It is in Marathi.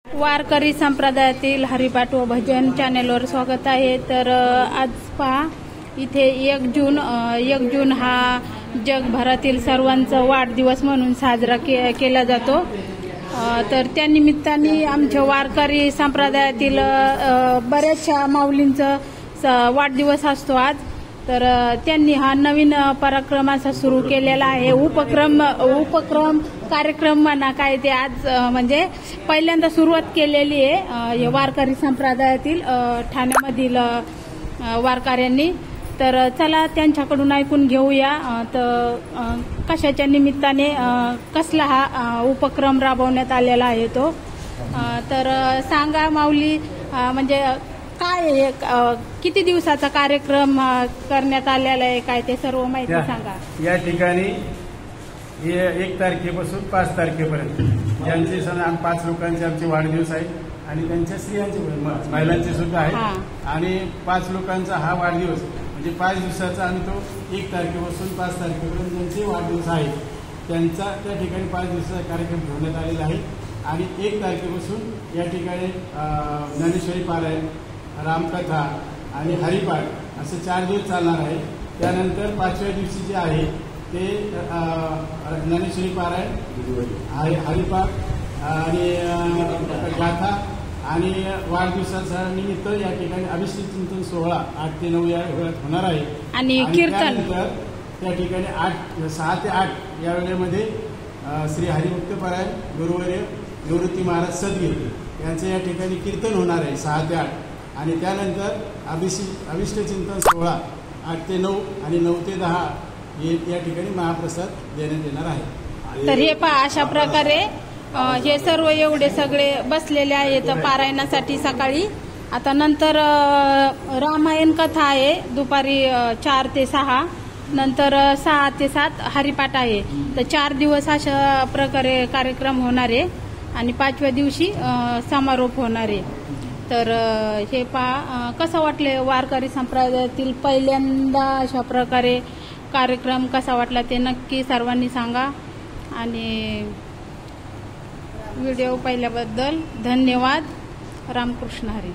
वारकरी संप्रदायातील हरिपाठ व भजन चॅनेलवर स्वागत आहे। तर आज पहा इथे 1 जून हा जगभरातील सर्वांचा वाढदिवस म्हणून साजरा केला जातो। तर त्या निमित्ताने आमच्या वारकरी संप्रदायातील बऱ्याचशा माऊलींचा वाढदिवस असतो आज। तर त्यांनी हा नवीन पराक्रम असा सुरू केलेला आहे। उपक्रम कार्यक्रम म्हणा काय ते आज म्हणजे पहिल्यांदा सुरुवात केलेली आहे वारकरी संप्रदायातील ठाण्यामधील वारकऱ्यांनी। तर चला त्यांच्याकडून ऐकून घेऊया तर कशाच्या निमित्ताने कसला हा उपक्रम राबवण्यात आलेला आहे तो। तर सांगा माऊली म्हणजे काय किती दिवसाचा कार्यक्रम करण्यात आलेला आहे काय ते सर्व माहिती सांगा। या ठिकाणी 1 तारखेपासून 5 तारखेपर्यंत ज्यांचे सण 5 लोकांचे आमचे वाढदिवस आहे आणि त्यांच्या स्त्रियांचे महिलांचे सुद्धा आहे आणि 5 लोकांचा हा वाढदिवस म्हणजे 5 दिवसाचा आणि तो 1 तारखेपासून 5 तारखेपर्यंत ज्यांचे वाढदिवस आहे त्यांचा त्या ठिकाणी 5 दिवसाचा कार्यक्रम ठेवण्यात आलेला आहे। आणि 1 तारखेपासून या ठिकाणी ज्ञानेश्वरी पारायण, रामकथा आणि हरिपाठ असे 4 दिवस चालणार आहे। त्यानंतर 5व्या दिवशी जे आहे ते ज्ञानेश्वरी पारायण, हरिपाठ आणि गाथा आणि वाढदिवसाच्या निमित्त या ठिकाणी अभिषेक चिंतन सोहळा 8 ते 9 या वेळात होणार आहे। आणि कीर्तन त्या ठिकाणी 6 ते 8 या वेळेमध्ये श्री हरिभक्त पारायण गुरुवर्य निवृत्ती महाराज सदगीर यांचं या ठिकाणी कीर्तन होणार आहे 6 ते 8 आणि त्यानंतर अभिष्ट चिंतन सोहळा 8 ते 9 आणि 9 ते 10 या ठिकाणी महाप्रसाद देण्यात येणार आहे। तर हे पहा अशा प्रकारे हे सर्व एवढे सगळे बसलेले आहेत पारायणासाठी सकाळी। आता नंतर रामायण कथा आहे दुपारी 4 ते 6, नंतर 6 ते 7 हरिपाठ आहे। तर 4 दिवस अशा प्रकारे कार्यक्रम होणार आहे आणि 5व्या दिवशी समारोप होणार आहे। तर हे पहा कसं वाटले वारकरी संप्रदायातील पहिल्यांदा अशा प्रकारे कार्यक्रम कसा वाटला ते नक्की सर्वांनी सांगा। आणि व्हिडिओ पाहिल्याबद्दल धन्यवाद। रामकृष्ण हरी।